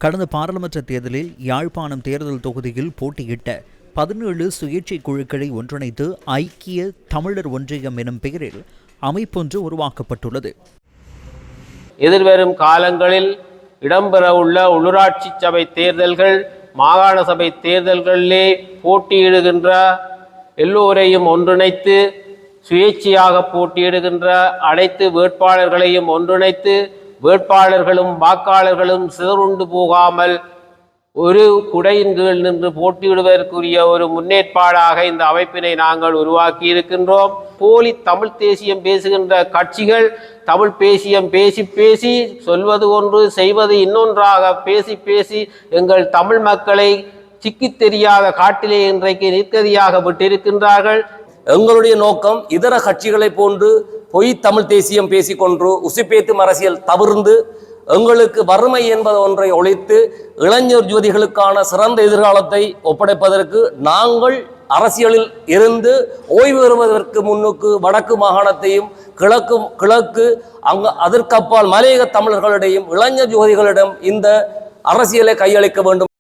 கடந்த பாராளுமன்ற தேர்தலில் யாழ்ப்பாணம் தேர்தல் தொகுதியில் போட்டியிட்ட 17 சுயேட்சை குழுக்களை ஒன்றிணைத்து ஐக்கிய தமிழர் ஒன்றியம் எனும் பெயரில் அமைப்பொன்று உருவாக்கப்பட்டுள்ளது. எதிர்வரும் காலங்களில் இடம்பெறவுள்ள உள்ளூராட்சி சபை தேர்தல்கள், மாகாண சபை தேர்தல்களிலே போட்டியிடுகின்ற எல்லோரையும் ஒன்றிணைத்து, சுயேட்சையாக போட்டியிடுகின்ற அனைத்து வேட்பாளர்களையும் ஒன்றிணைத்து, வேட்பாளர்களும் வாக்காளர்களும் சிதறுண்டு போகாமல் ஒரு குடையின் கீழ் நின்று போட்டியிடுவதற்குரிய ஒரு முன்னேற்பாடாக இந்த அமைப்பினை நாங்கள் உருவாக்கி இருக்கின்றோம். போலி தமிழ் தேசியம் பேசுகின்ற கட்சிகள் தமிழ் தேசியம் பேசி பேசி சொல்வது ஒன்று செய்வது இன்னொன்றாக பேசி பேசி எங்கள் தமிழ் மக்களை சிக்கி தெரியாத காட்டிலே இன்றைக்கு நிற்கதியாக விட்டிருக்கின்றார்கள். எங்களுடைய நோக்கம் இதர கட்சிகளை போன்று பொய் தமிழ் தேசியம் பேசிக்கொண்டு உசுப்பேத்தும் அரசியல் தவிர்ந்து எங்களுக்கு வறுமை என்பது ஒன்றை ஒழித்து இளைஞர் யுவதிகளுக்கான சிறந்த எதிர்காலத்தை ஒப்படைப்பதற்கு நாங்கள் அரசியலில் இருந்து ஓய்வு பெறுவதற்கு முன்னுக்கு வடக்கு மாகாணத்தையும் கிழக்கு அதற்கப்பால் மலையக தமிழர்களிடையும் இளைஞர் யுவதிகளிடம் இந்த அரசியலை கையளிக்க வேண்டும்.